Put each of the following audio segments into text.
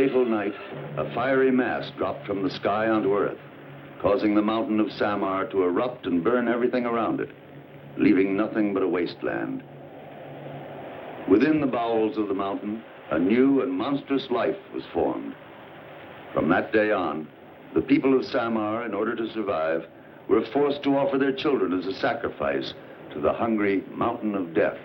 fateful night, a fiery mass dropped from the sky onto Earth, causing the mountain of Samara to erupt and burn everything around it, leaving nothing but a wasteland. Within the bowels of the mountain, a new and monstrous life was formed. From that day on, the people of Samara, in order to survive, were forced to offer their children as a sacrifice to the hungry mountain of death.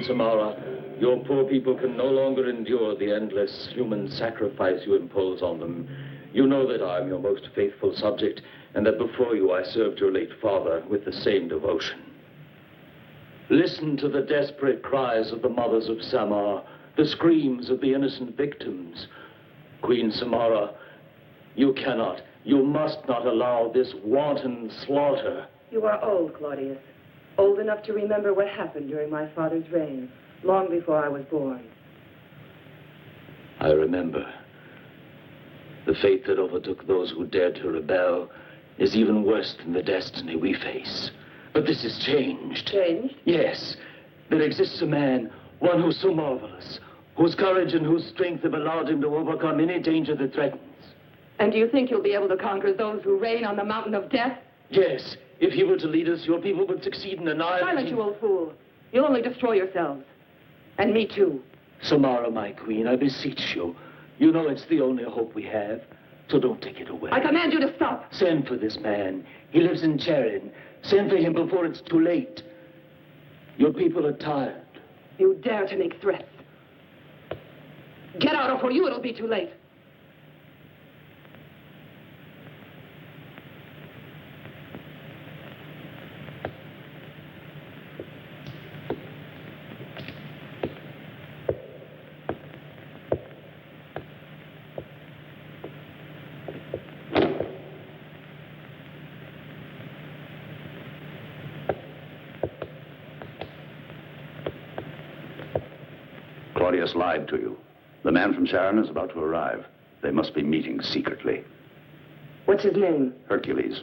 Samara, your poor people can no longer endure the endless human sacrifice you impose on them. You know that I am your most faithful subject, and that before you I served your late father with the same devotion. Listen to the desperate cries of the mothers of Samara, the screams of the innocent victims. Queen Samara, you cannot, you must not allow this wanton slaughter. You are old, Claudius. Old enough to remember what happened during my father's reign, long before I was born. I remember. The fate that overtook those who dared to rebel is even worse than the destiny we face. But this is changed. Changed? Yes. There exists a man, one who's so marvelous, whose courage and whose strength have allowed him to overcome any danger that threatens. And do you think you'll be able to conquer those who reign on the mountain of death? Yes. If he were to lead us, your people would succeed in annihilating... Silence, you old fool. You'll only destroy yourselves. And me too. Samara, my queen, I beseech you. You know it's the only hope we have. So don't take it away. I command you to stop. Send for this man. He lives in Charin. Send for him before it's too late. Your people are tired. You dare to make threats. Get out, or for you it'll be too late. Claudius lied to you. The man from Sharon is about to arrive. They must be meeting secretly. What's his name? Hercules.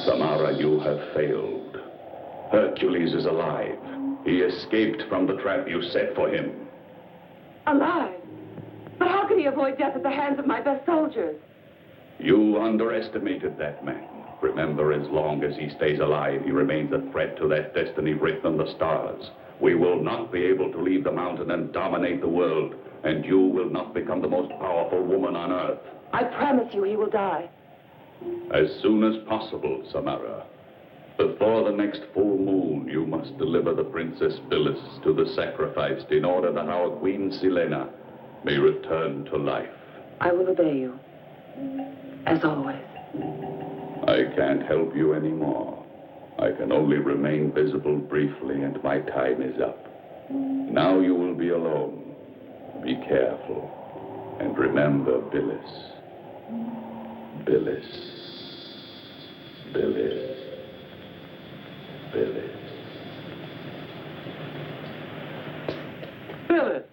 Samara, you have failed. Hercules is alive. He escaped from the trap you set for him. Alive? But how could he avoid death at the hands of my best soldiers? You underestimated that man. Remember, as long as he stays alive, he remains a threat to that destiny written in the stars. We will not be able to leave the mountain and dominate the world, and you will not become the most powerful woman on earth. I promise you he will die. As soon as possible, Samara. Before the next full moon, you must deliver the Princess Phyllis to the sacrificed in order that our Queen Selena may return to life. I will obey you, as always. I can't help you anymore. I can only remain visible briefly, and my time is up. Now you will be alone. Be careful. And remember Phyllis. Phyllis. Phyllis. Phyllis. Phyllis!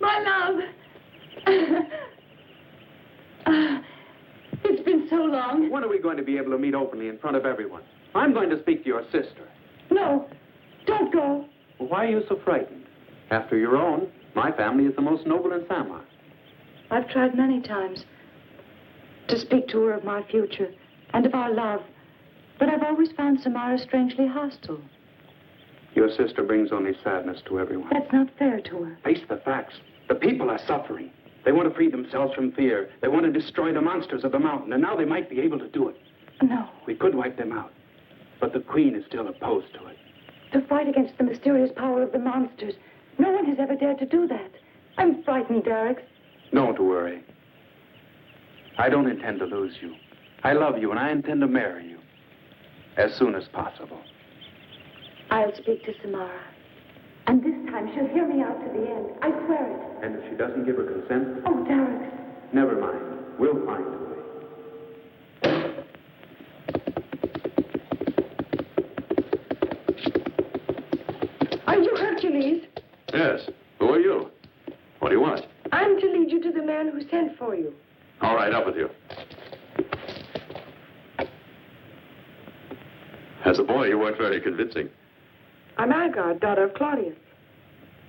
My love! It's been so long. When are we going to be able to meet openly in front of everyone? I'm going to speak to your sister. No, don't go. Well, why are you so frightened? After your own, my family is the most noble in Samar. I've tried many times to speak to her of my future and of our love, but I've always found Samara strangely hostile. Your sister brings only sadness to everyone. That's not fair to her. Face the facts. The people are suffering. They want to free themselves from fear. They want to destroy the monsters of the mountain, and now they might be able to do it. No. We could wipe them out, but the Queen is still opposed to it. To fight against the mysterious power of the monsters. No one has ever dared to do that. I'm frightened, Derek. Don't worry. I don't intend to lose you. I love you, and I intend to marry you as soon as possible. I'll speak to Samara. And this time she'll hear me out to the end. I swear it. And if she doesn't give her consent? Oh, Derek. Never mind. We'll find a way. Are you Hercules? Yes. Who are you? What do you want? I'm to lead you to the man who sent for you. All right, up with you. As a boy, you weren't very convincing. I'm Agar, daughter of Claudius.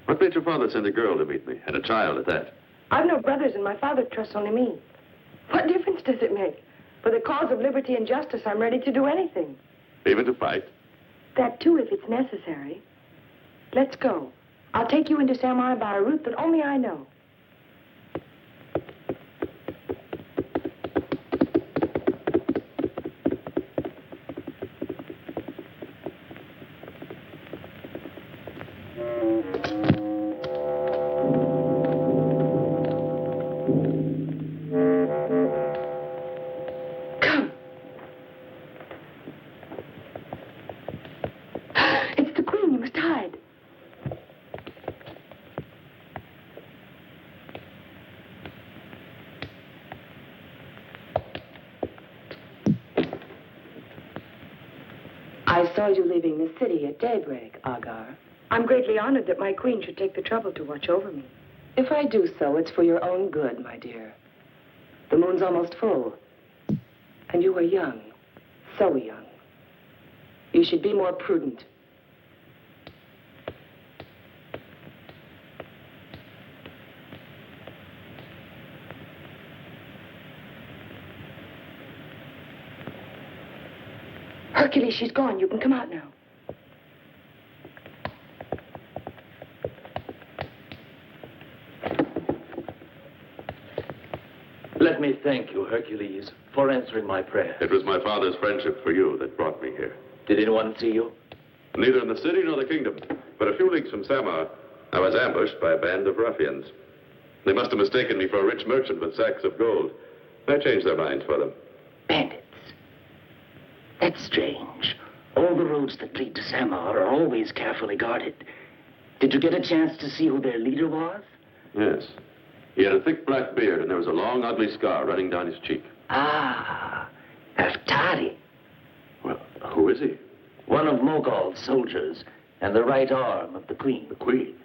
What made your father send a girl to meet me, and a child at that? I've no brothers, and my father trusts only me. What difference does it make? For the cause of liberty and justice, I'm ready to do anything. Even to fight? That, too, if it's necessary. Let's go. I'll take you into Samar by a route that only I know. Come. It's the Queen. You must hide. I saw you leaving the city at daybreak, Agar. I'm greatly honored that my queen should take the trouble to watch over me. If I do so, it's for your own good, my dear. The moon's almost full. And you are young. So young. You should be more prudent. Hercules, she's gone. You can come out now. Let me thank you, Hercules, for answering my prayer. It was my father's friendship for you that brought me here. Did anyone see you? Neither in the city nor the kingdom. But a few leagues from Samar, I was ambushed by a band of ruffians. They must have mistaken me for a rich merchant with sacks of gold. I changed their minds for them. Bandits. That's strange. All the roads that lead to Samar are always carefully guarded. Did you get a chance to see who their leader was? Yes. He had a thick black beard, and there was a long, ugly scar running down his cheek. Ah, Aftari. Well, who is he? One of Mogol's soldiers, and the right arm of the queen. The queen?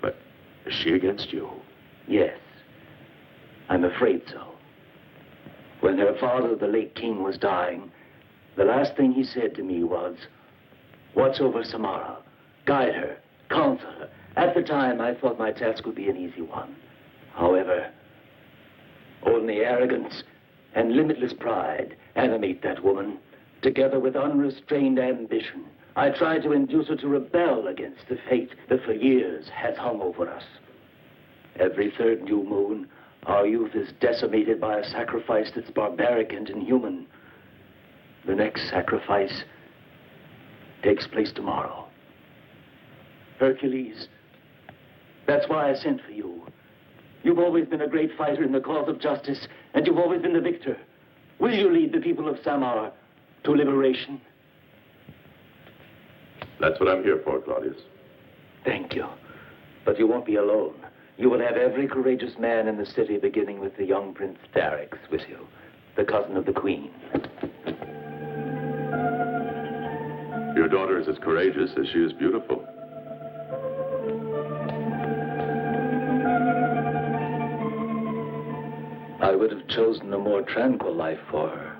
But is she against you? Yes, I'm afraid so. When her father, the late king, was dying, the last thing he said to me was, "Watch over Samara, guide her, counsel her." At the time, I thought my task would be an easy one. However, only arrogance and limitless pride animate that woman, together with unrestrained ambition. I tried to induce her to rebel against the fate that for years has hung over us. Every third new moon, our youth is decimated by a sacrifice that's barbaric and inhuman. The next sacrifice takes place tomorrow. Hercules, that's why I sent for you. You've always been a great fighter in the cause of justice, and you've always been the victor. Will you lead the people of Samar to liberation? That's what I'm here for, Claudius. Thank you. But you won't be alone. You will have every courageous man in the city, beginning with the young Prince Darix, with you, the cousin of the Queen. Your daughter is as courageous as she is beautiful. I would have chosen a more tranquil life for her,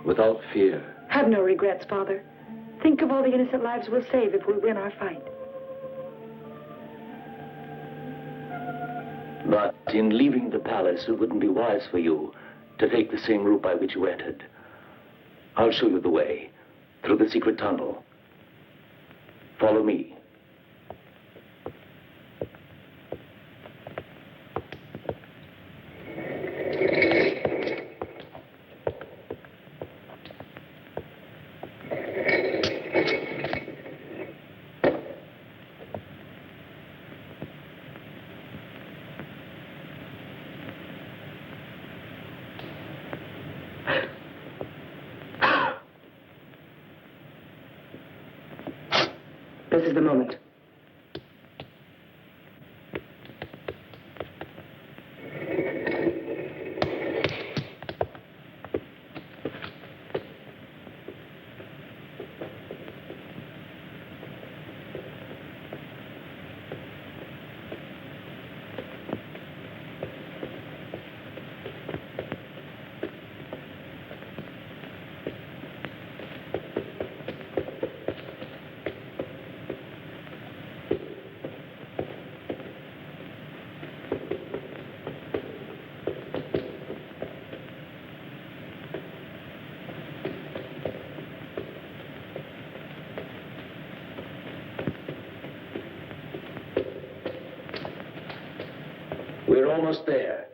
without fear. Have no regrets, Father. Think of all the innocent lives we'll save if we win our fight. But in leaving the palace, it wouldn't be wise for you to take the same route by which you entered. I'll show you the way, through the secret tunnel. Follow me. This is the moment. We're almost there.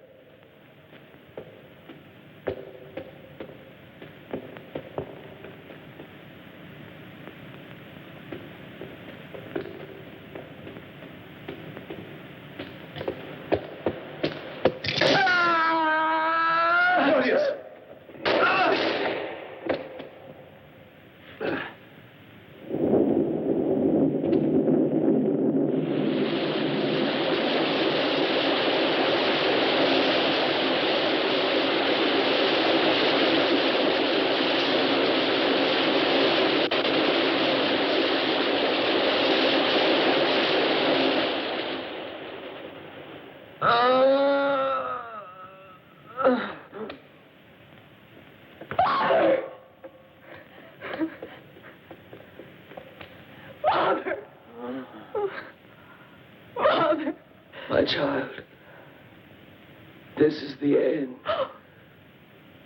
Claudius! My child, this is the end.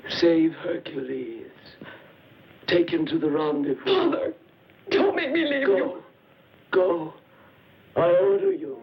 Save Hercules. Take him to the rendezvous. Father, don't make me leave you. Go. I order you.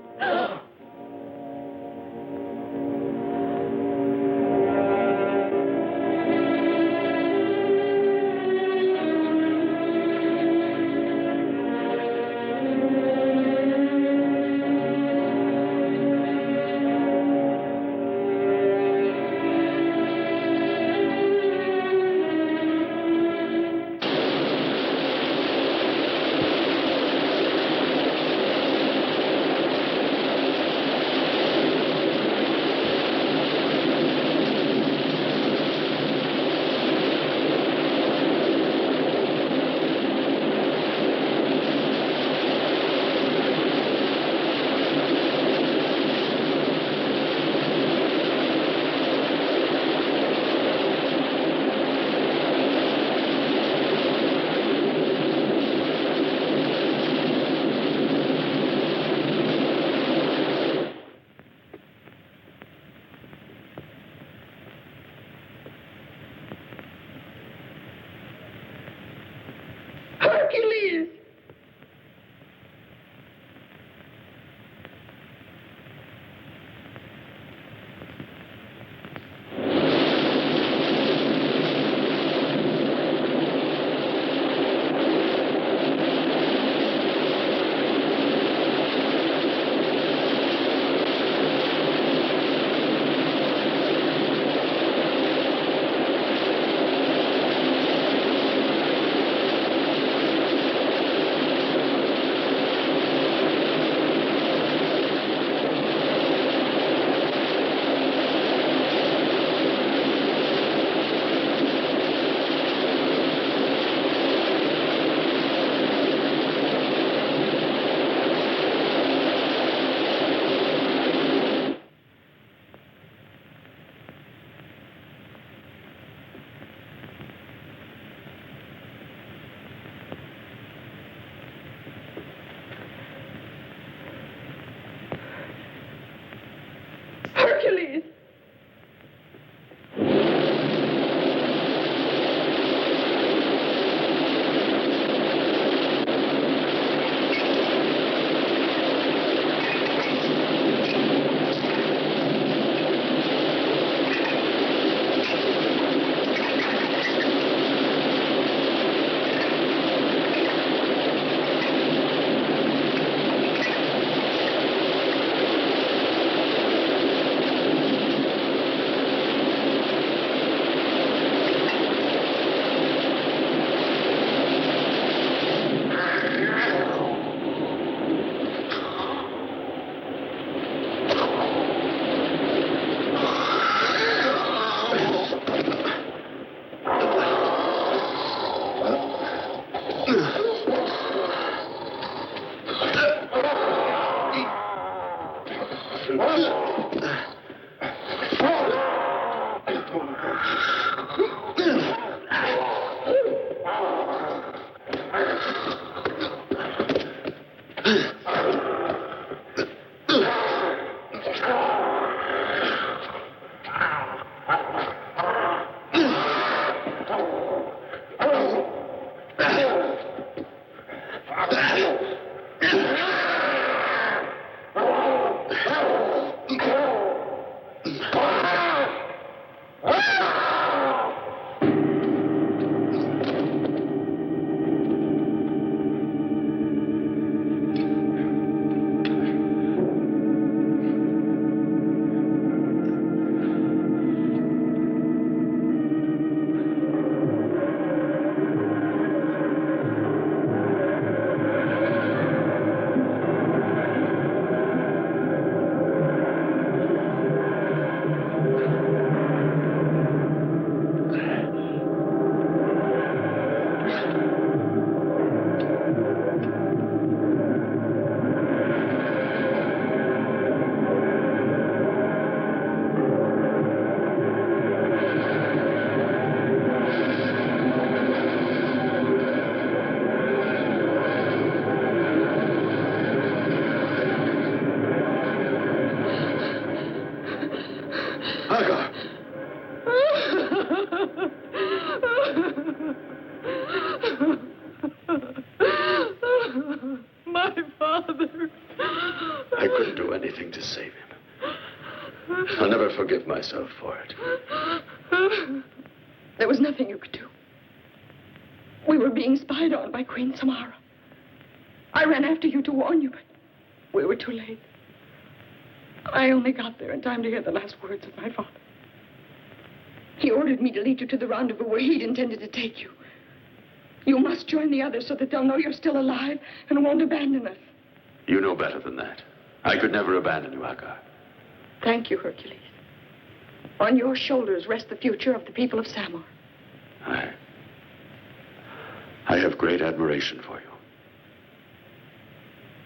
myself for it. There was nothing you could do. We were being spied on by Queen Samara. I ran after you to warn you, but we were too late. I only got there in time to hear the last words of my father. He ordered me to lead you to the rendezvous where he'd intended to take you. You must join the others so that they'll know you're still alive and won't abandon us. You know better than that. I could never abandon you, Hagar. Thank you, Hercules. On your shoulders rests the future of the people of Samar. I have great admiration for you.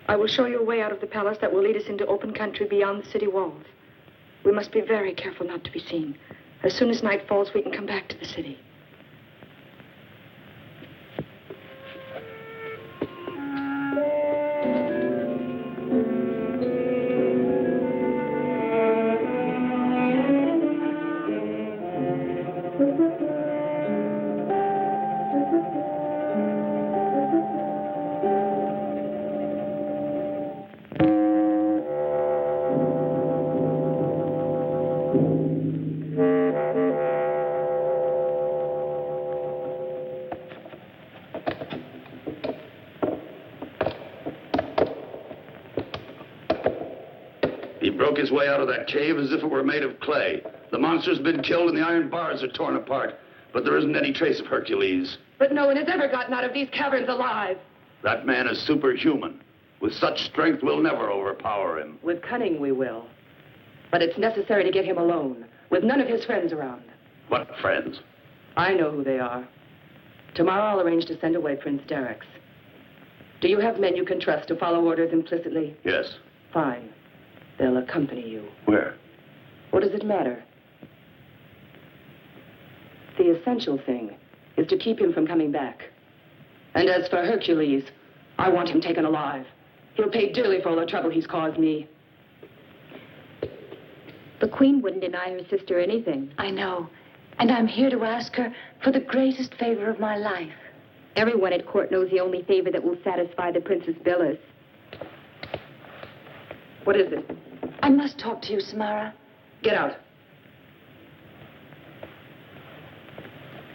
I will show you a way out of the palace that will lead us into open country beyond the city walls. We must be very careful not to be seen. As soon as night falls, we can come back to the city. He broke his way out of that cave as if it were made of clay. The monster's been killed and the iron bars are torn apart. But there isn't any trace of Hercules. But no one has ever gotten out of these caverns alive. That man is superhuman. With such strength, we'll never overpower him. With cunning, we will. But it's necessary to get him alone, with none of his friends around. What friends? I know who they are. Tomorrow I'll arrange to send away Prince Derek's. Do you have men you can trust to follow orders implicitly? Yes. Fine. They'll accompany you. Where? What does it matter? The essential thing is to keep him from coming back. And as for Hercules, I want him taken alive. He'll pay dearly for all the trouble he's caused me. The Queen wouldn't deny her sister anything. I know. And I'm here to ask her for the greatest favor of my life. Everyone at court knows the only favor that will satisfy the Princess Billis. What is it? I must talk to you, Samara. Get out.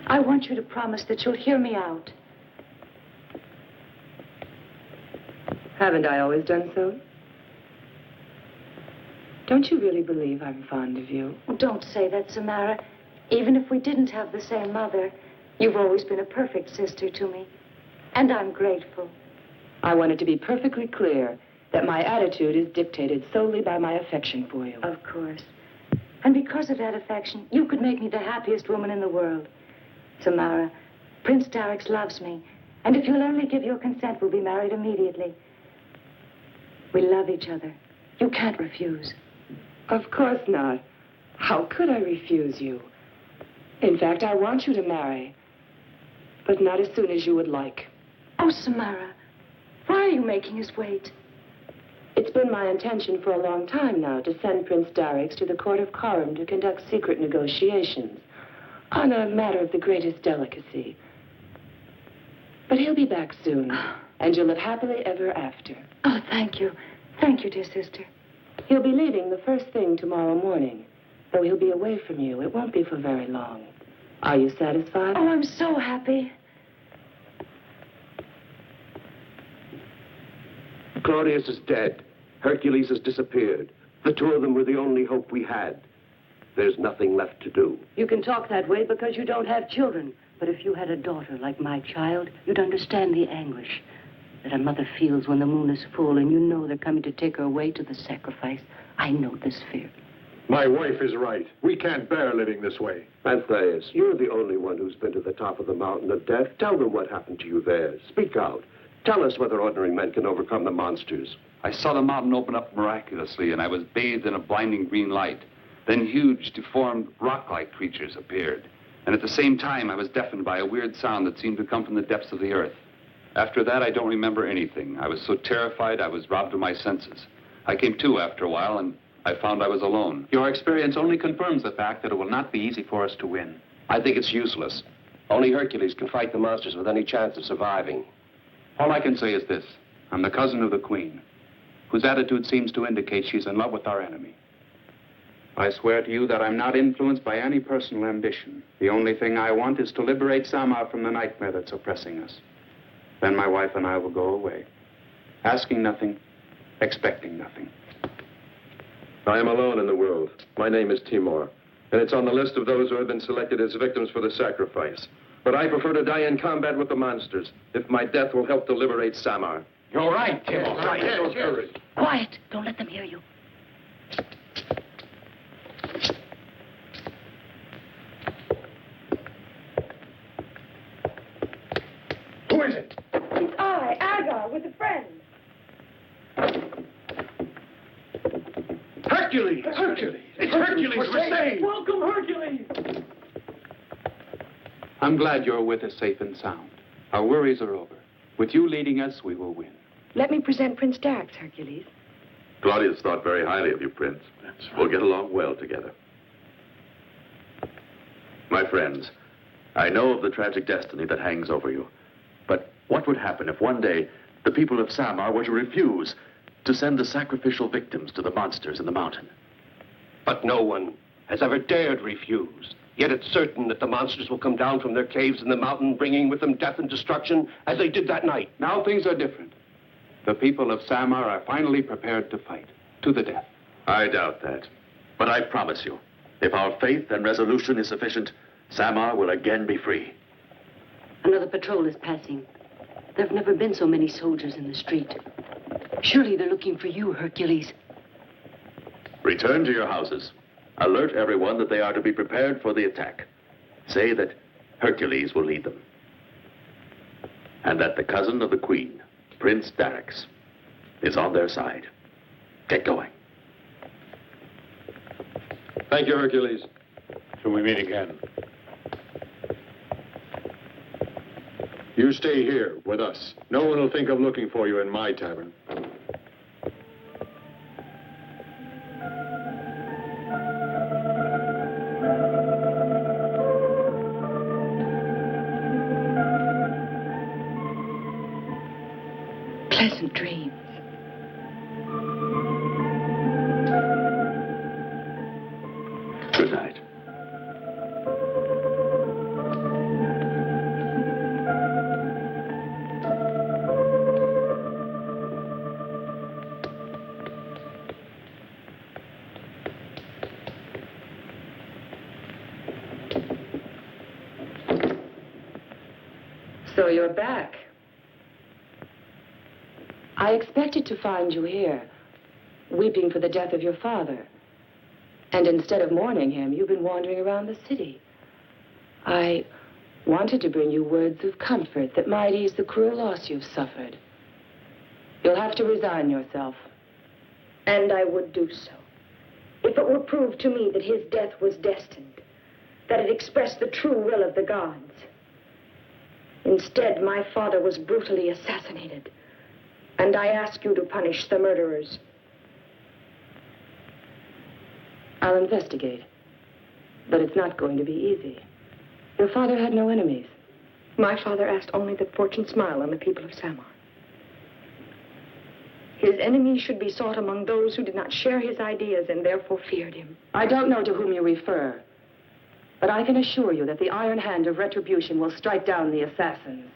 I want you to promise that you'll hear me out. Haven't I always done so? Don't you really believe I'm fond of you? Oh, don't say that, Samara. Even if we didn't have the same mother, you've always been a perfect sister to me. And I'm grateful. I want it to be perfectly clear that my attitude is dictated solely by my affection for you. Of course. And because of that affection, you could make me the happiest woman in the world. Samara, Prince Darix loves me. And if you'll only give your consent, we'll be married immediately. We love each other. You can't refuse. Of course not. How could I refuse you? In fact, I want you to marry. But not as soon as you would like. Oh, Samara, why are you making us wait? It's been my intention for a long time now to send Prince Darix to the court of Karam to conduct secret negotiations on a matter of the greatest delicacy. But he'll be back soon, and you'll live happily ever after. Oh, thank you. Thank you, dear sister. He'll be leaving the first thing tomorrow morning. Though he'll be away from you, it won't be for very long. Are you satisfied? Oh, I'm so happy. Claudius is dead. Hercules has disappeared. The two of them were the only hope we had. There's nothing left to do. You can talk that way because you don't have children. But if you had a daughter like my child, you'd understand the anguish that a mother feels when the moon is full and you know they're coming to take her away to the sacrifice. I know this fear. My wife is right. We can't bear living this way. Anthraeus, you're the only one who's been to the top of the mountain of death. Tell them what happened to you there. Speak out. Tell us whether ordinary men can overcome the monsters. I saw the mountain open up miraculously, and I was bathed in a blinding green light. Then huge, deformed, rock-like creatures appeared. And at the same time, I was deafened by a weird sound that seemed to come from the depths of the earth. After that, I don't remember anything. I was so terrified, I was robbed of my senses. I came to after a while, and I found I was alone. Your experience only confirms the fact that it will not be easy for us to win. I think it's useless. Only Hercules can fight the monsters with any chance of surviving. All I can say is this. I'm the cousin of the Queen, whose attitude seems to indicate she's in love with our enemy. I swear to you that I'm not influenced by any personal ambition. The only thing I want is to liberate Samar from the nightmare that's oppressing us. Then my wife and I will go away, asking nothing, expecting nothing. I am alone in the world. My name is Timur, and it's on the list of those who have been selected as victims for the sacrifice. But I prefer to die in combat with the monsters, if my death will help to liberate Samar. You're right, Timur. Yes. Quiet. Don't let them hear you. Who is it? It's I, Agar, with a friend. Hercules! Hercules! It's Hercules! We're saved! Welcome, Hercules! I'm glad you're with us safe and sound. Our worries are over. With you leading us, we will win. Let me present Prince Darix, Hercules. Claudius thought very highly of you, Prince. That's right. We'll get along well together. My friends, I know of the tragic destiny that hangs over you. But what would happen if one day the people of Samar were to refuse to send the sacrificial victims to the monsters in the mountain? But no one has ever dared refuse. Yet it's certain that the monsters will come down from their caves in the mountain, bringing with them death and destruction, as they did that night. Now things are different. The people of Samar are finally prepared to fight, to the death. I doubt that. But I promise you, if our faith and resolution is sufficient, Samar will again be free. Another patrol is passing. There have never been so many soldiers in the street. Surely they're looking for you, Hercules. Return to your houses. Alert everyone that they are to be prepared for the attack. Say that Hercules will lead them. And that the cousin of the Queen, Prince Darix, is on their side. Get going. Thank you, Hercules. Till we meet again. You stay here with us. No one will think of looking for you in my tavern. Pleasant dreams. Good night. So you're back. I expected to find you here, weeping for the death of your father. And instead of mourning him, you've been wandering around the city. I wanted to bring you words of comfort that might ease the cruel loss you've suffered. You'll have to resign yourself. And I would do so, if it were proved to me that his death was destined, that it expressed the true will of the gods. Instead, my father was brutally assassinated, and I ask you to punish the murderers. I'll investigate. But it's not going to be easy. Your father had no enemies. My father asked only that fortune smile on the people of Samar. His enemies should be sought among those who did not share his ideas and therefore feared him. I don't know to whom you refer, but I can assure you that the iron hand of retribution will strike down the assassins.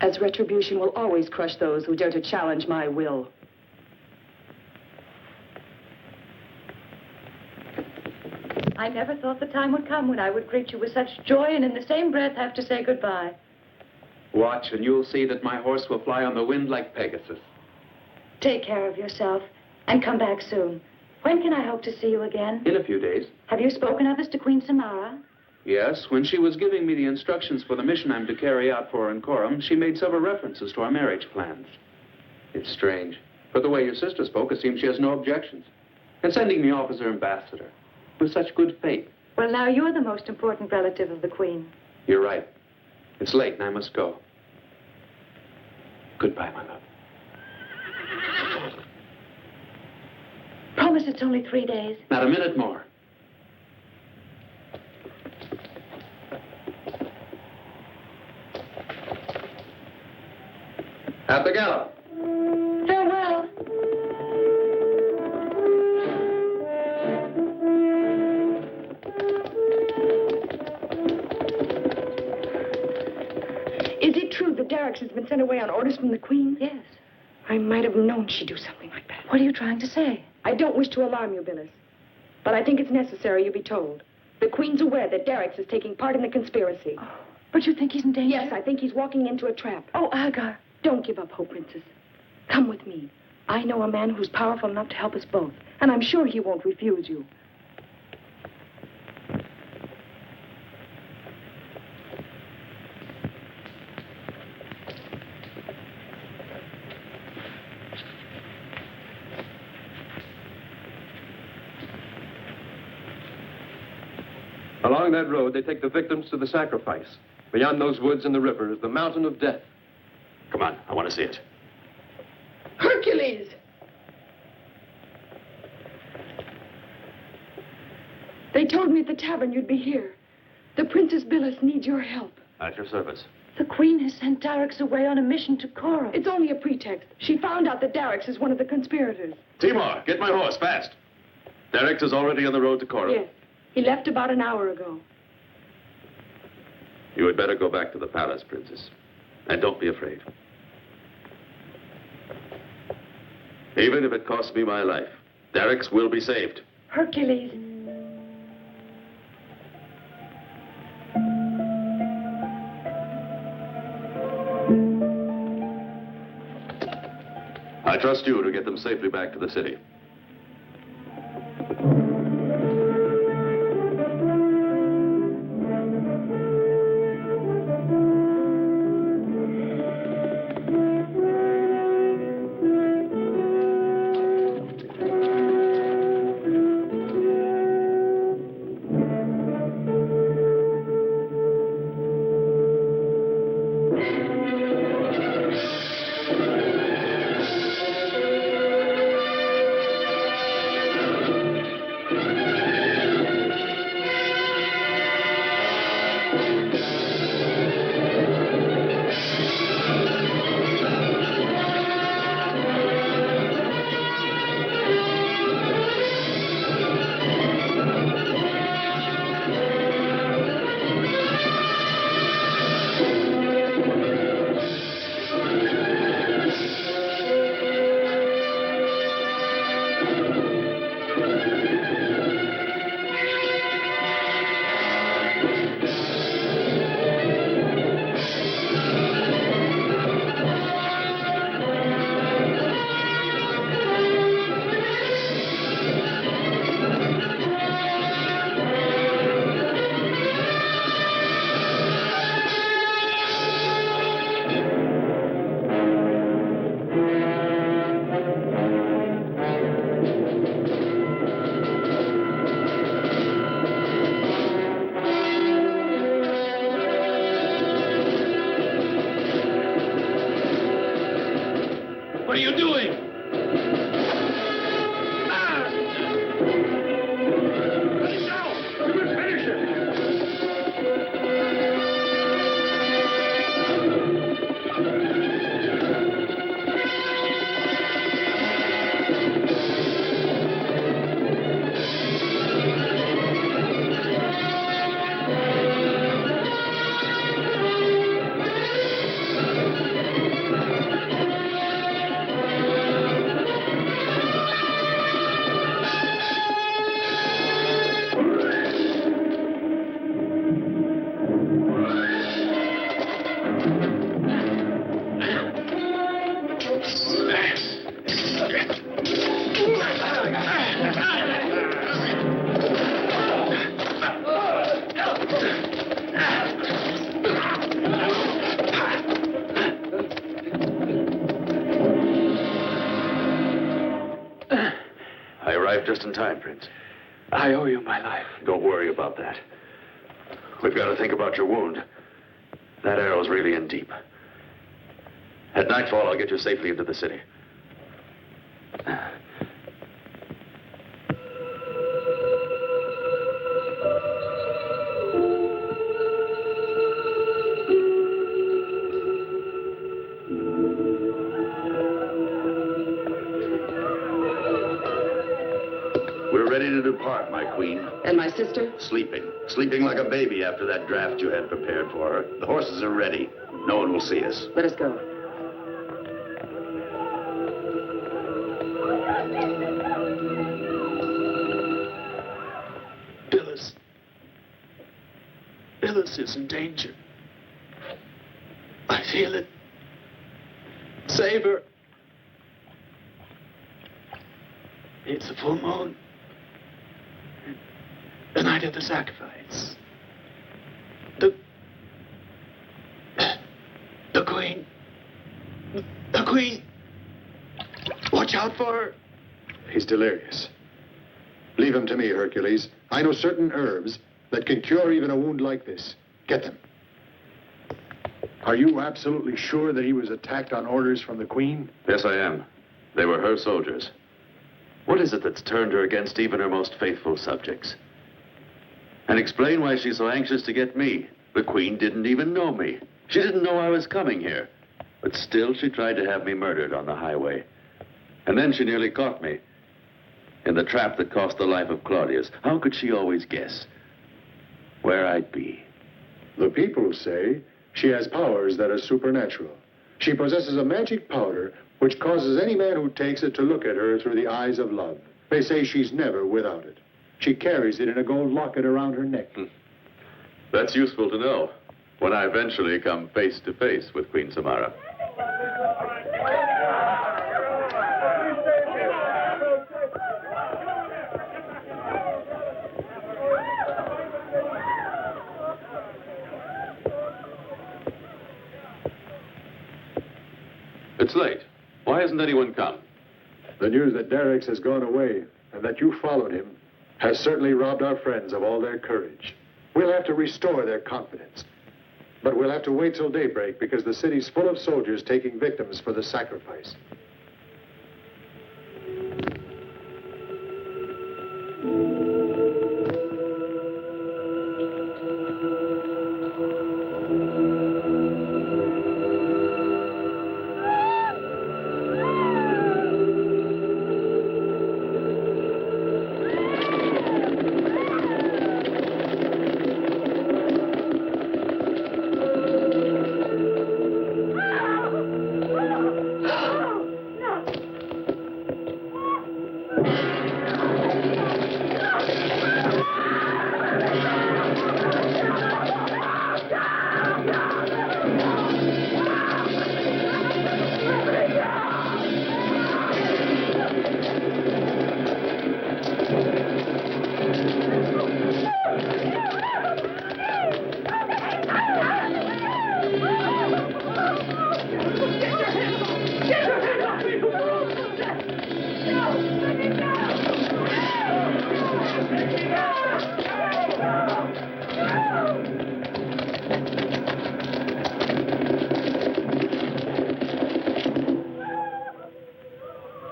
As retribution will always crush those who dare to challenge my will. I never thought the time would come when I would greet you with such joy and in the same breath have to say goodbye. Watch, and you'll see that my horse will fly on the wind like Pegasus. Take care of yourself and come back soon. When can I hope to see you again? In a few days. Have you spoken of us to Queen Samara? Yes, when she was giving me the instructions for the mission I'm to carry out for her in Coram, she made several references to our marriage plans. It's strange. But the way your sister spoke, it seems she has no objections. And sending me off as her ambassador, with such good faith. Well, now you're the most important relative of the Queen. You're right. It's late and I must go. Goodbye, my love. Promise it's only 3 days. Not a minute more. At the gallop. Farewell. Is it true that Darrix has been sent away on orders from the Queen? Yes. I might have known she'd do something like that. What are you trying to say? I don't wish to alarm you, Billis, but I think it's necessary you be told. The Queen's aware that Darrix is taking part in the conspiracy. Oh, but you think he's in danger? Yes, I think he's walking into a trap. Oh, Agar. Don't give up hope, Princess. Come with me. I know a man who's powerful enough to help us both, and I'm sure he won't refuse you. Along that road, they take the victims to the sacrifice. Beyond those woods and the river is the mountain of death. Come on, I want to see it. Hercules! They told me at the tavern you'd be here. The Princess Billis needs your help. At your service. The Queen has sent Darrix away on a mission to Cora. It's only a pretext. She found out that Darrix is one of the conspirators. Timor, get my horse, fast. Darrix is already on the road to Cora. Yes. He left about an hour ago. You had better go back to the palace, Princess. And don't be afraid. Even if it costs me my life, Darrix will be saved. Hercules. I trust you to get them safely back to the city. What are you doing? Let him go! We will finish him! I arrived just in time, Prince. I owe you my life. Don't worry about that. We've got to think about your wound. That arrow's really in deep. At nightfall, I'll get you safely into the city. We're ready to depart, my queen. And my sister? Sleeping. Sleeping like a baby after that draft you had prepared for her. The horses are ready. No one will see us. Let us go. Phyllis is in danger. I feel it. Save her. It's a full moon. The night of the sacrifice. The Queen. The Queen. Watch out for her. He's delirious. Leave him to me, Hercules. I know certain herbs that can cure even a wound like this. Get them. Are you absolutely sure that he was attacked on orders from the Queen? Yes, I am. They were her soldiers. What is it that's turned her against even her most faithful subjects? And explain why she's so anxious to get me. The Queen didn't even know me. She didn't know I was coming here. But still, she tried to have me murdered on the highway. And then she nearly caught me in the trap that cost the life of Claudius. How could she always guess where I'd be? The people say she has powers that are supernatural. She possesses a magic powder which causes any man who takes it to look at her through the eyes of love. They say she's never without it. She carries it in a gold locket around her neck. That's useful to know when I eventually come face to face with Queen Samara. It's late. Why hasn't anyone come? The news that Darix has gone away and that you followed him has certainly robbed our friends of all their courage. We'll have to restore their confidence. But we'll have to wait till daybreak because the city's full of soldiers taking victims for the sacrifice.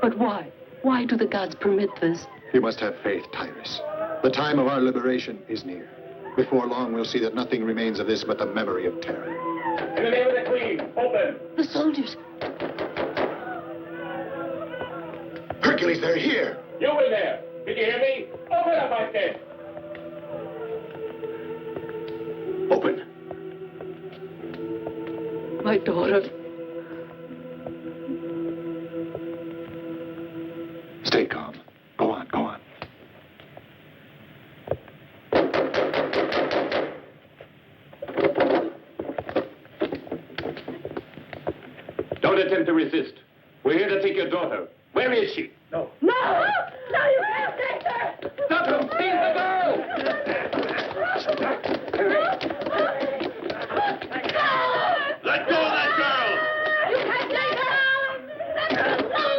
But why? Why do the gods permit this? You must have faith, Tyrus. The time of our liberation is near. Before long, we'll see that nothing remains of this but the memory of terror. In the name of the Queen, open! The soldiers. Hercules, they're here! You in there! Did you hear me? Open up, I said! Open. My daughter. Stay calm. Go on, go on. Don't attempt to resist. We're here to take your daughter. Where is she? No! No, you can't take her! Stop him! Seize the girl! Let go of that girl! You can't take her! Let her alone!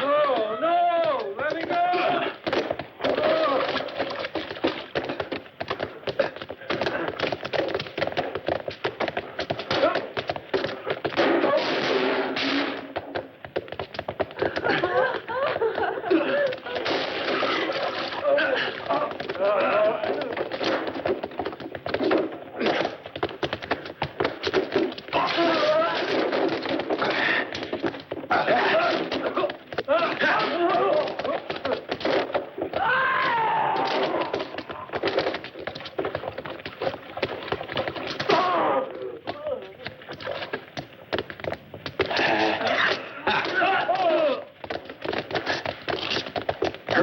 Oh, no! Let me go!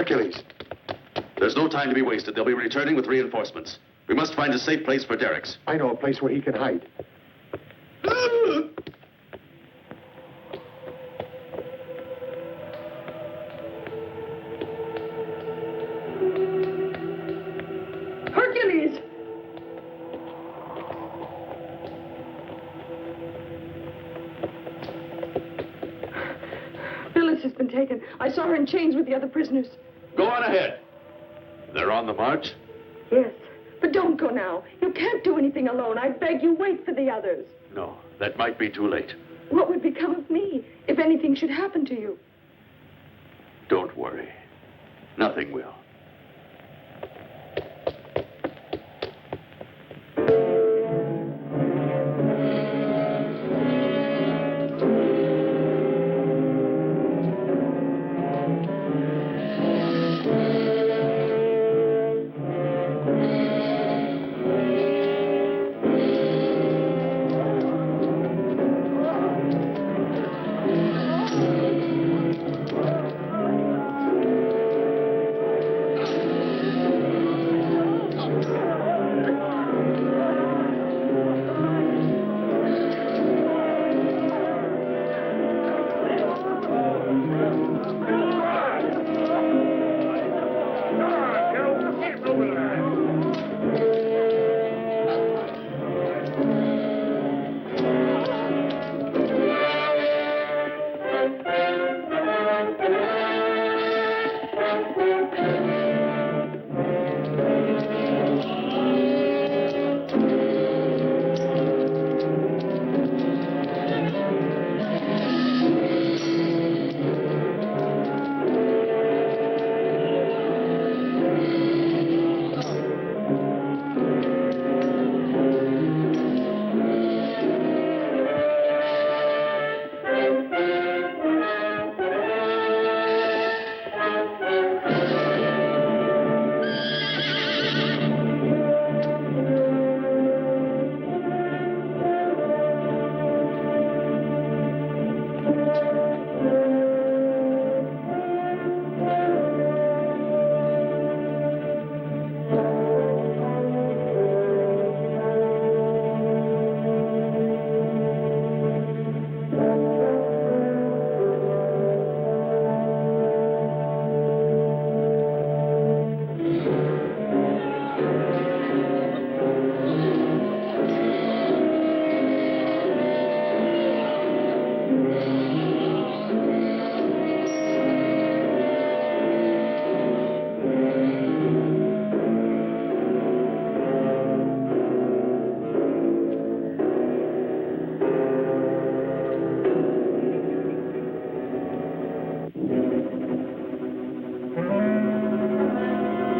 Hercules. There's no time to be wasted. They'll be returning with reinforcements. We must find a safe place for Derek's. I know a place where he can hide. Hercules! Phyllis has been taken. I saw her in chains with the other prisoners. Go on ahead. They're on the march? Yes, but don't go now. You can't do anything alone. I beg you, wait for the others. No, that might be too late. What would become of me if anything should happen to you? Don't worry. Nothing will.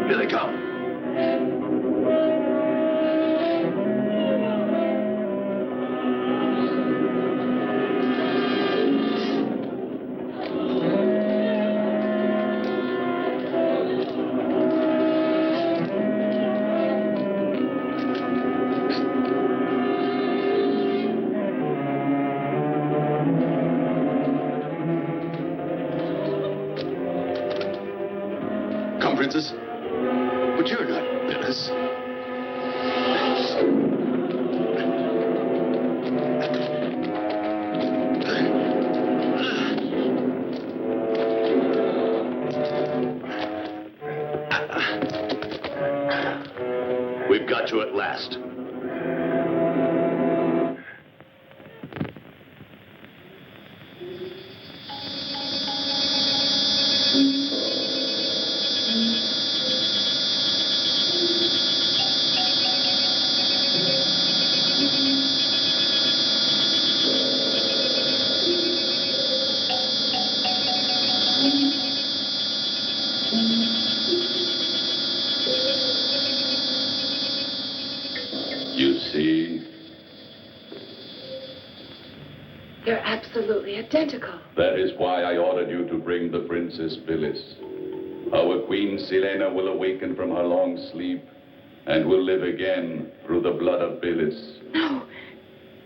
Here they come. Come, Princess. But you're not Phyllis. We've got you at last. You see, They're absolutely identical. that is why I ordered you to bring the Princess Phyllis. Our Queen Selena will awaken from her long sleep and will live again through the blood of Phyllis. No.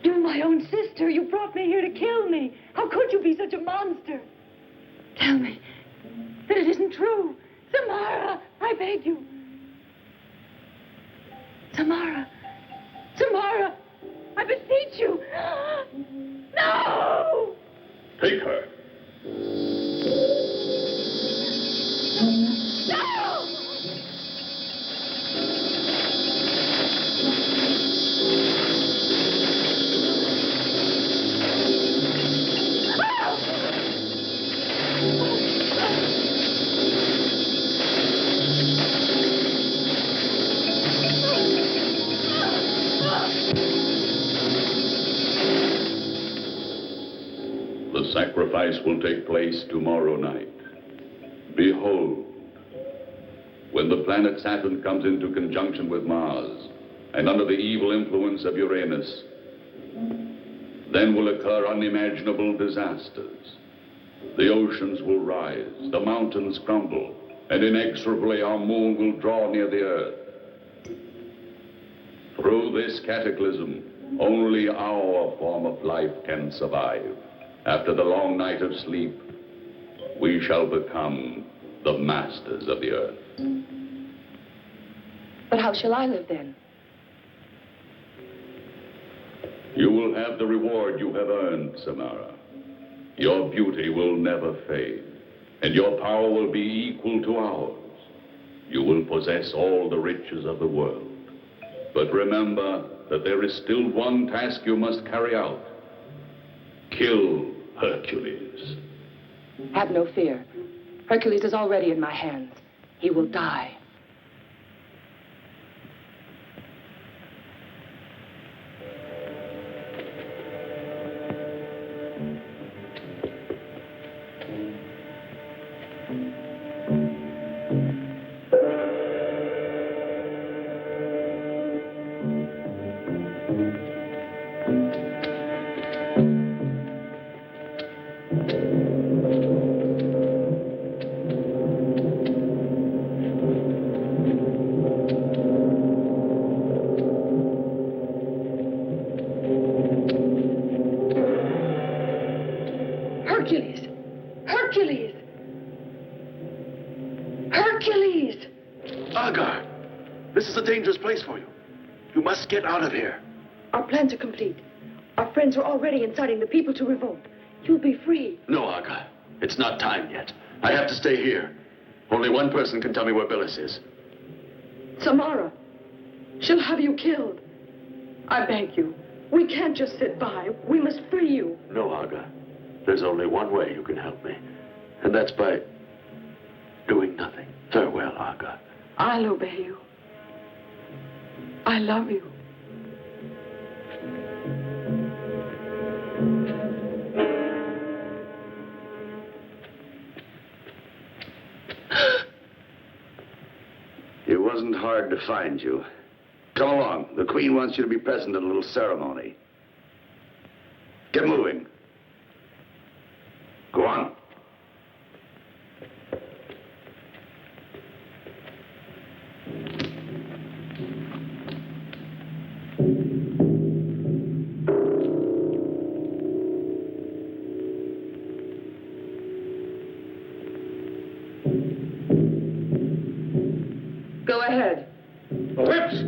You're my own sister. You brought me here to kill me. How could you be such a monster? Tell me that it isn't true. Samara, I beg you. Samara. Samara, I beseech you. No! Take her. No! The sacrifice will take place tomorrow night. Behold, when the planet Saturn comes into conjunction with Mars and under the evil influence of Uranus, then will occur unimaginable disasters. The oceans will rise, the mountains crumble, and inexorably our moon will draw near the Earth. Through this cataclysm, only our form of life can survive. After the long night of sleep, we shall become the masters of the Earth. But how shall I live then? You will have the reward you have earned, Samara. Your beauty will never fade, and your power will be equal to ours. You will possess all the riches of the world. But remember that there is still one task you must carry out. Kill Hercules. Have no fear. Hercules is already in my hands. He will die. Hercules! Hercules! Hercules! Agar, this is a dangerous place for you. You must get out of here. Our plans are complete. Our friends are already inciting the people to revolt. You'll be free. No, Agar. It's not time yet. I have to stay here. Only one person can tell me where Billis is. Samara. She'll have you killed. I beg you. We can't just sit by. We must free you. No, Agar. There's only one way you can help me. And that's by doing nothing. Farewell, Agar. I'll obey you. I love you. It wasn't hard to find you. Come along. The Queen wants you to be present at a little ceremony. Get moving. Go on. Go ahead. Whips!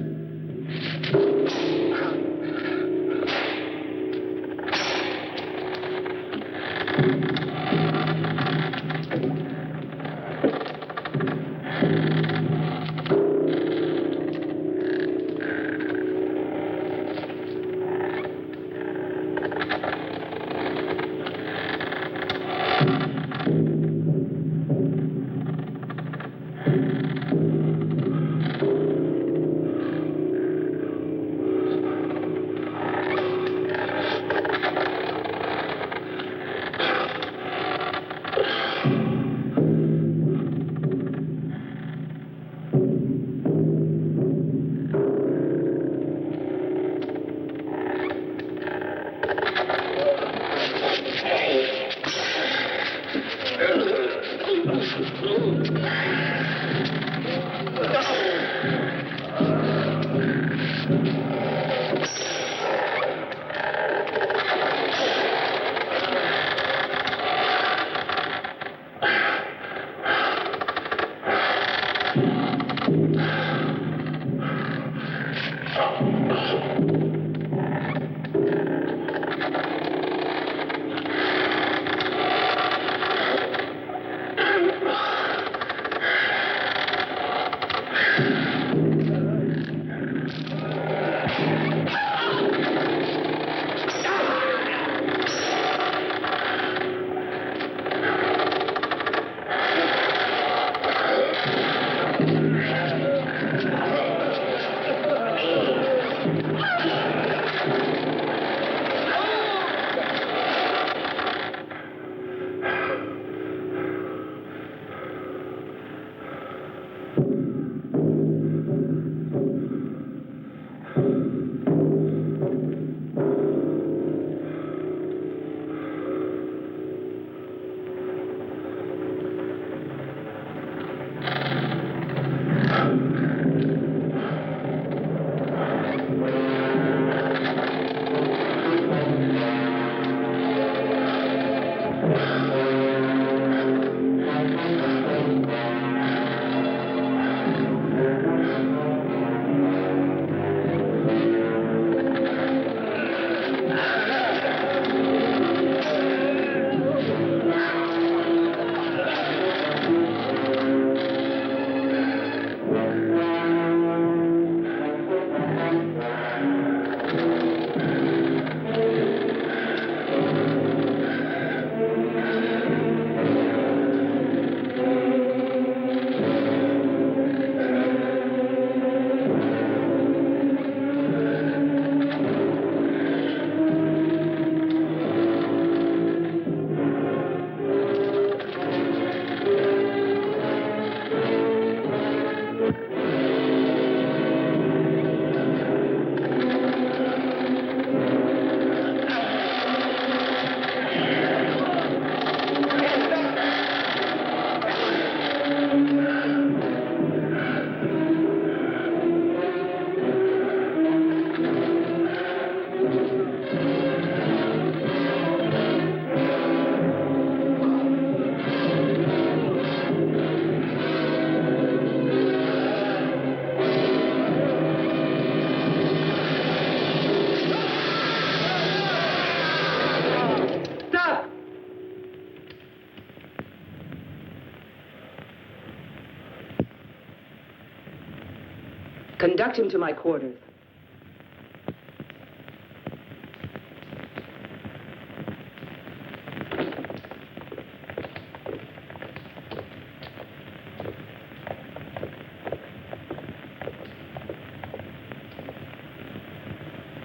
Conduct him to my quarters.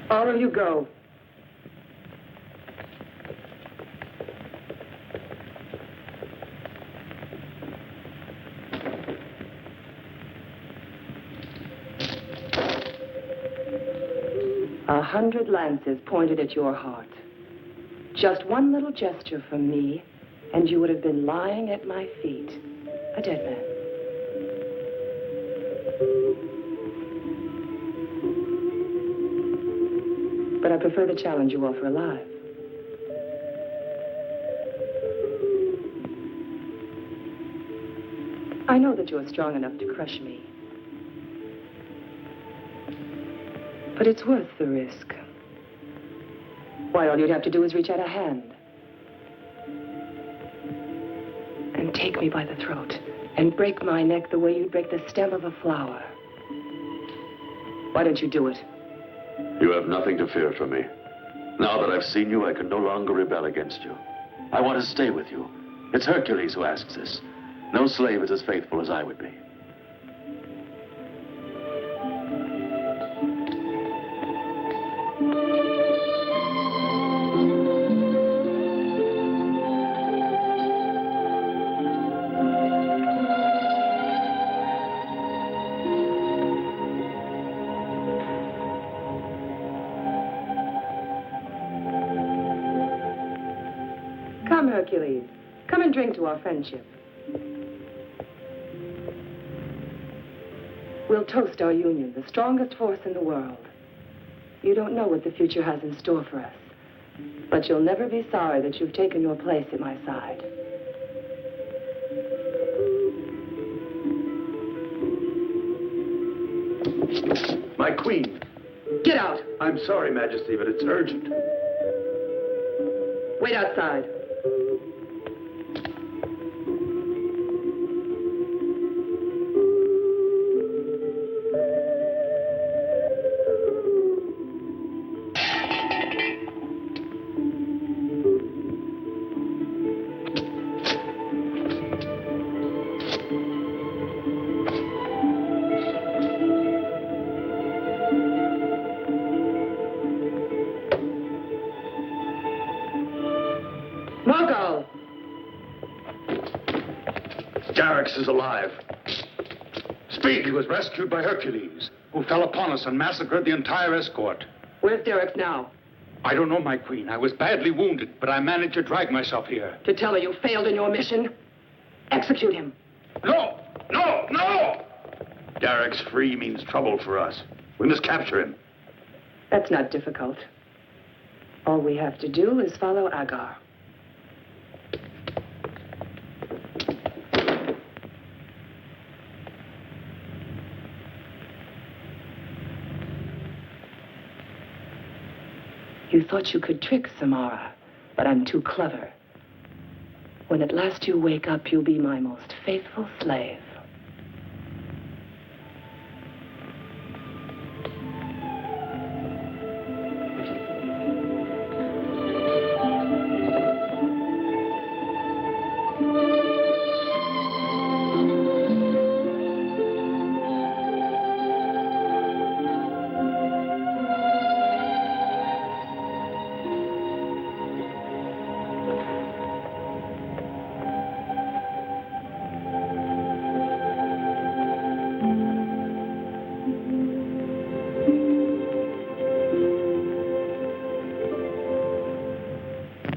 All of you go. A 100 lances pointed at your heart. Just one little gesture from me, and you would have been lying at my feet, a dead man. But I prefer the challenge you offer alive. I know that you're strong enough to crush me. But it's worth the risk. Why, all you'd have to do is reach out a hand. And take me by the throat. And break my neck the way you'd break the stem of a flower. Why don't you do it? You have nothing to fear from me. Now that I've seen you, I can no longer rebel against you. I want to stay with you. It's Hercules who asks this. No slave is as faithful as I would be. Come, Hercules. Come and drink to our friendship. We'll toast our union, the strongest force in the world. You don't know what the future has in store for us, but you'll never be sorry that you've taken your place at my side. My queen. Get out! I'm sorry, Majesty, but it's urgent. Wait outside. Darix is alive. Speak! He was rescued by Hercules, who fell upon us and massacred the entire escort. Where's Darix now? I don't know, my queen. I was badly wounded, but I managed to drag myself here. To tell her you failed in your mission? Execute him. No! No! No! Darix free means trouble for us. We must capture him. That's not difficult. All we have to do is follow Agar. You thought you could trick Samara, but I'm too clever. When at last you wake up, you'll be my most faithful slave.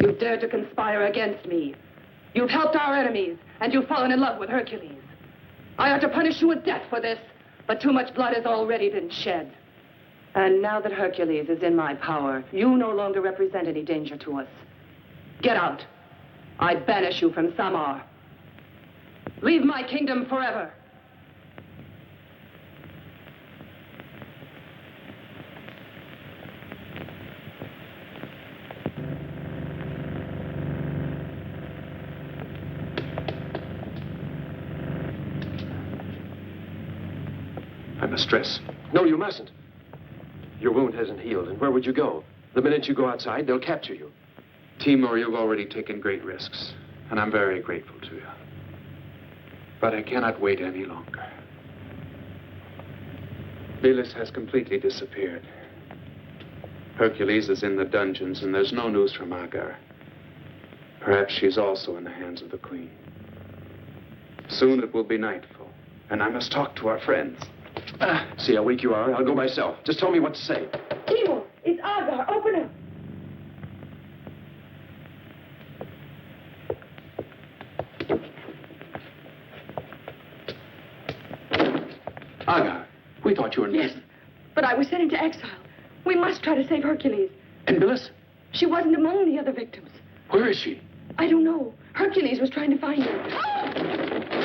You've dared to conspire against me. You've helped our enemies, and you've fallen in love with Hercules. I ought to punish you with death for this, but too much blood has already been shed. And now that Hercules is in my power, you no longer represent any danger to us. Get out. I banish you from Samar. Leave my kingdom forever. the stress. No, you mustn't. Your wound hasn't healed, and where would you go? The minute you go outside, they'll capture you. Timur, you've already taken great risks, and I'm very grateful to you. But I cannot wait any longer. Bilis has completely disappeared. Hercules is in the dungeons, and there's no news from Agar. Perhaps she's also in the hands of the Queen. Soon it will be nightfall, and I must talk to our friends. See how weak you are? I'll go myself. Just tell me what to say. Timur, it's Agar. Open up. Agar, we thought you were in Yes, but I was sent into exile. We must try to save Hercules. And Bilis? She wasn't among the other victims. Where is she? I don't know. Hercules was trying to find her.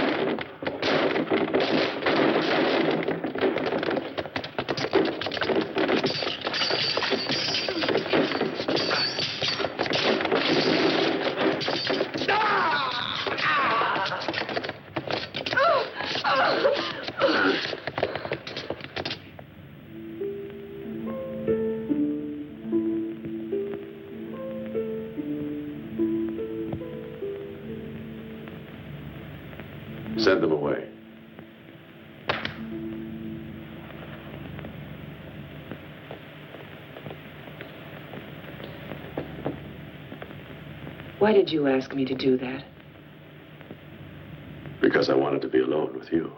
Send them away. Why did you ask me to do that? Because I wanted to be alone with you.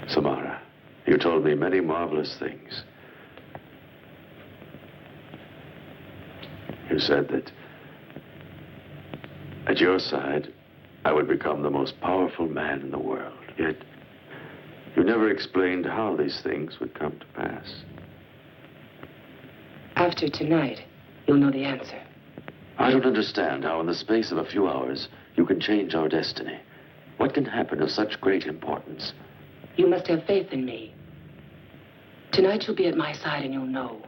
Samara, you told me many marvelous things. You said that at your side, I would become the most powerful man in the world. Yet, you never explained how these things would come to pass. After tonight, you'll know the answer. I don't understand how in the space of a few hours, you can change our destiny. What can happen of such great importance? You must have faith in me. Tonight you'll be at my side and you'll know.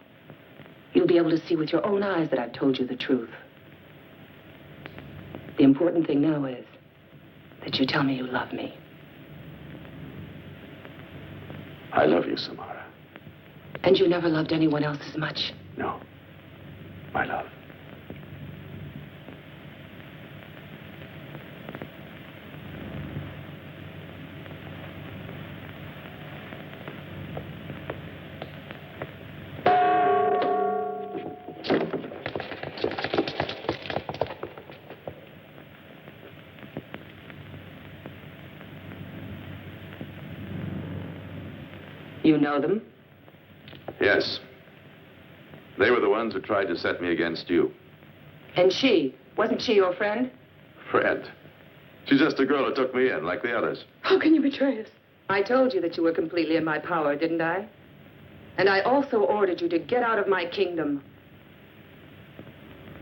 You'll be able to see with your own eyes that I've told you the truth. The important thing now is that you tell me you love me. I love you, Samara. And you never loved anyone else as much? No, my love. You know them? Yes. They were the ones who tried to set me against you. And she? Wasn't she your friend? Friend. She's just a girl who took me in, like the others. How can you betray us? I told you that you were completely in my power, didn't I? And I also ordered you to get out of my kingdom.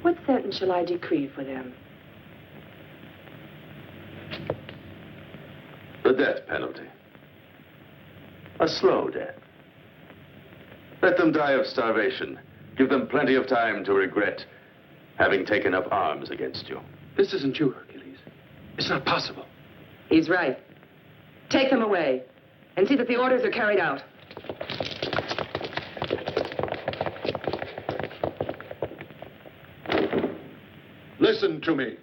What sentence shall I decree for them? The death penalty. A slow death. Let them die of starvation. Give them plenty of time to regret having taken up arms against you. This isn't you, Hercules. It's not possible. He's right. Take them away and see that the orders are carried out. Listen to me.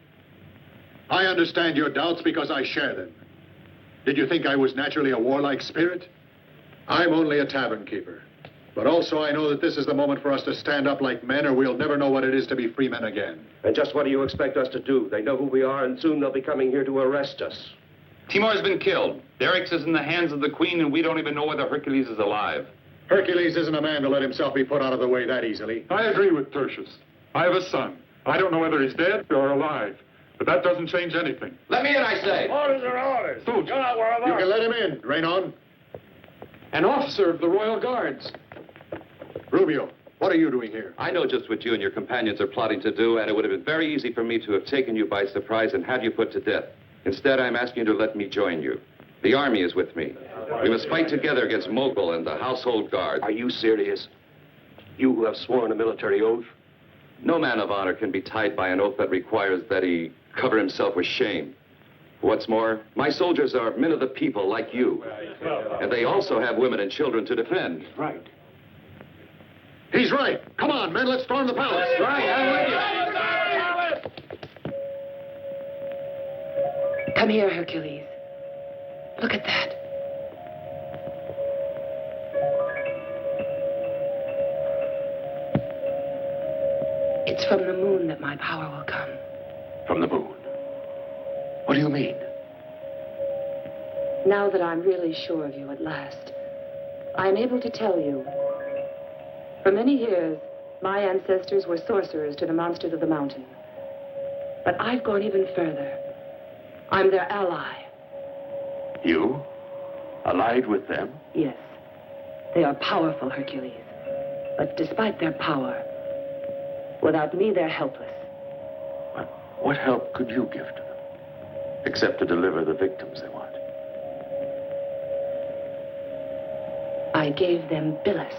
I understand your doubts because I share them. Did you think I was naturally a warlike spirit? I'm only a tavern keeper. But also I know that this is the moment for us to stand up like men or we'll never know what it is to be free men again. And just what do you expect us to do? They know who we are, and soon they'll be coming here to arrest us. Timur's been killed. Derrick's is in the hands of the Queen, and we don't even know whether Hercules is alive. Hercules isn't a man to let himself be put out of the way that easily. I agree with Tertius. I have a son. I don't know whether he's dead or alive, but that doesn't change anything. Let me in, I say. Orders are orders. Soldier. You're not worried You about can let him in, Raynon. An officer of the Royal Guards. Rubio, what are you doing here? I know just what you and your companions are plotting to do, and it would have been very easy for me to have taken you by surprise and had you put to death. Instead, I'm asking you to let me join you. The army is with me. We must fight together against Mogul and the household guard. Are you serious? You who have sworn a military oath? No man of honor can be tied by an oath that requires that he cover himself with shame. What's more, my soldiers are men of the people like you. And they also have women and children to defend. Right. He's right. Come on, men, let's storm the palace. Right, I'm with you. Come here, Hercules. Look at that. It's from the moon that my power will come. From the moon? What do you mean? Now that I'm really sure of you at last, I'm able to tell you. For many years, my ancestors were sorcerers to the monsters of the mountain. But I've gone even further. I'm their ally. You? Allied with them? Yes. They are powerful, Hercules. But despite their power, without me, they're helpless. What help could you give to them? Except to deliver the victims they want. I gave them Billis.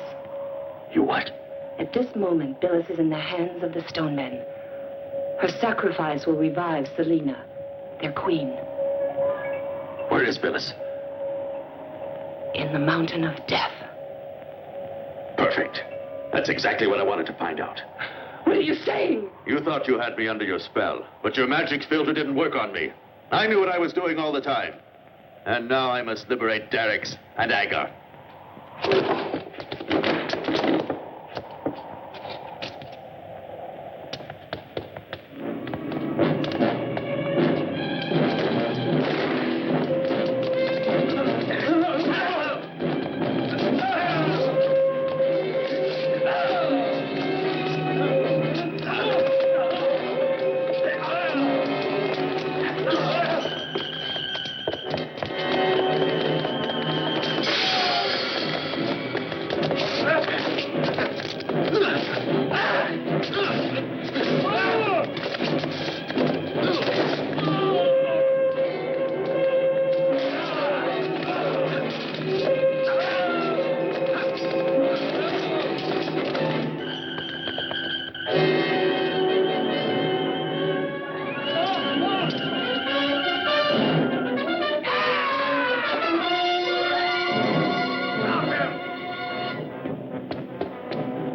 You what? At this moment, Billis is in the hands of the stone men. Her sacrifice will revive Selena, their queen. Where is Billis? In the mountain of death. Perfect. That's exactly what I wanted to find out. What are you saying? You thought you had me under your spell, but your magic filter didn't work on me. I knew what I was doing all the time. And now I must liberate Darix and Agar.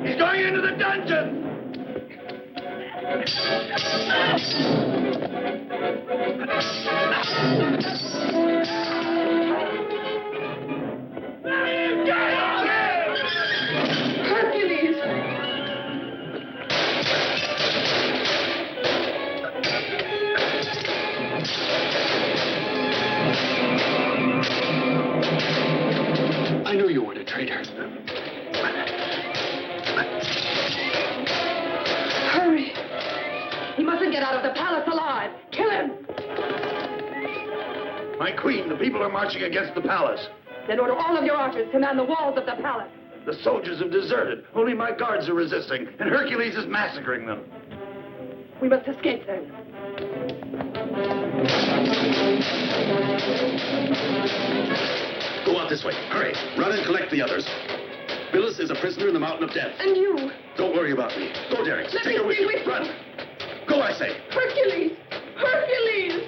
He's going into the dungeon! Hercules! I knew you weren't a traitor. Hurry! He mustn't get out of the palace alive. Kill him! My queen, the people are marching against the palace. Then order all of your archers to man the walls of the palace. The soldiers have deserted. Only my guards are resisting, and Hercules is massacring them. We must escape then. Go out this way. Hurry. Run and collect the others. Billis is a prisoner in the Mountain of Death. And you? Don't worry about me. Go, Darix. Let Take me her with stay you. with you. Run. Go, I say. Hercules! Hercules!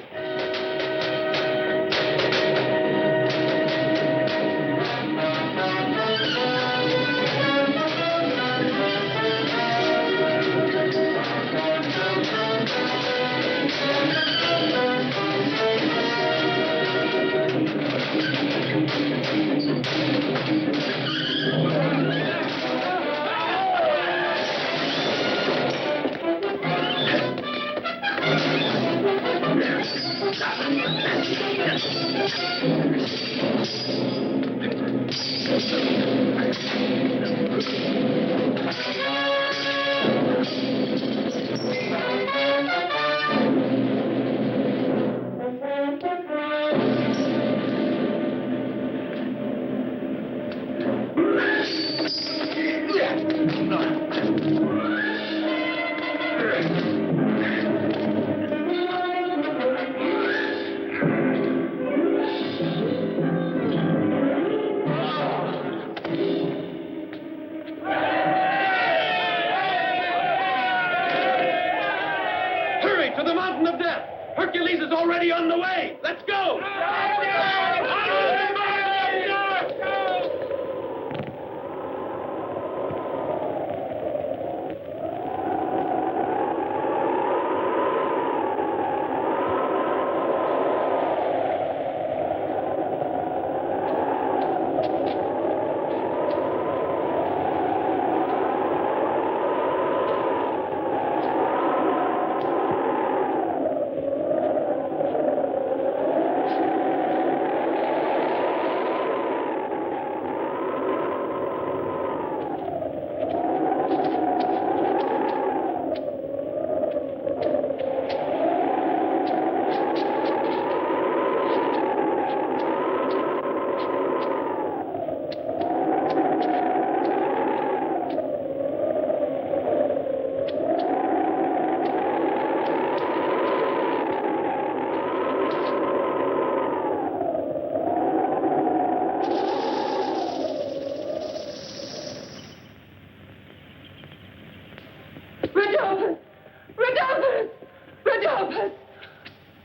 already on the way. Let's go!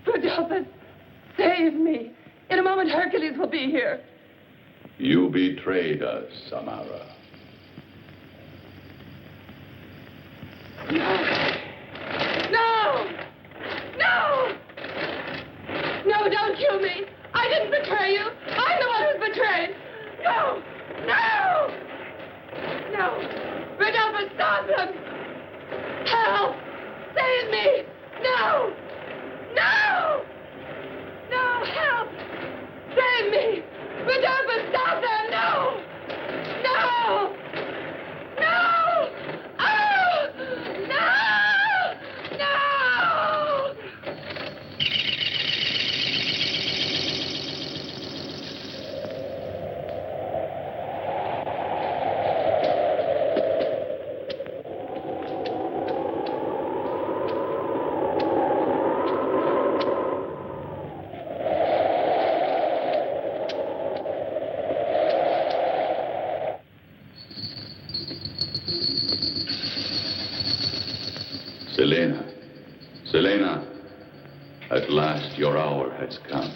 Rodolphus, save me. In a moment, Hercules will be here. You betrayed us, Samara. No! No! No, don't kill me. I didn't betray you. I'm the one who's betrayed. No! No! No! Rodolphus, stop him! Help! Save me! No! No! No, help! Save me! Rodolphus, stop them! No! No! No! Oh! No! No! Selena, at last your hour has come.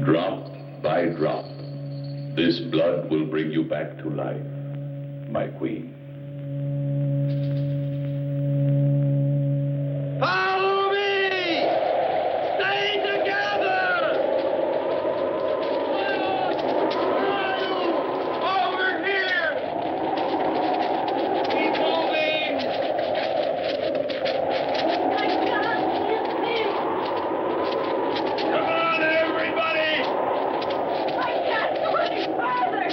Drop by drop, this blood will bring you back to life, my queen. Follow me! Stay together! Over here! Keep moving! Come on, everybody! I can't go any farther!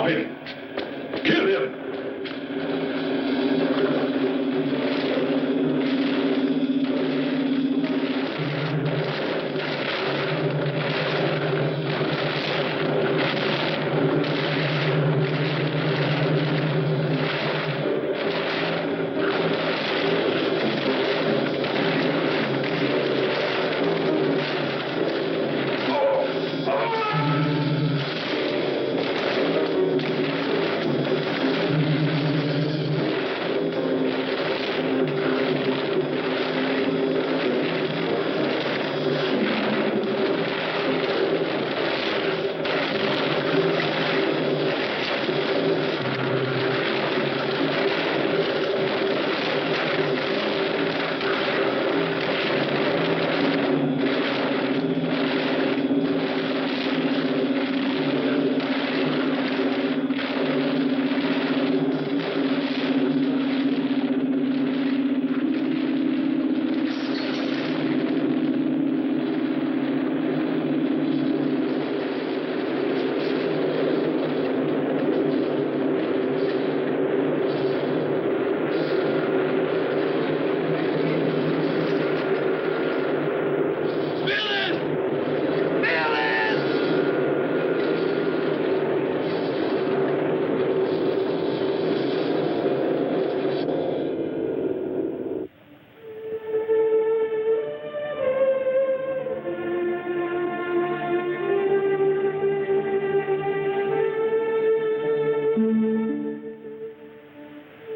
Stop him! Kill him!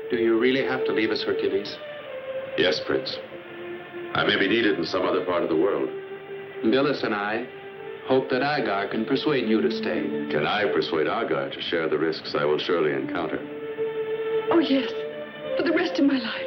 Do you really have to leave us, Hercules? Yes, Prince. I may be needed in some other part of the world. Billis and I hope that Agar can persuade you to stay. Can I persuade Agar to share the risks I will surely encounter? Oh, yes. For the rest of my life.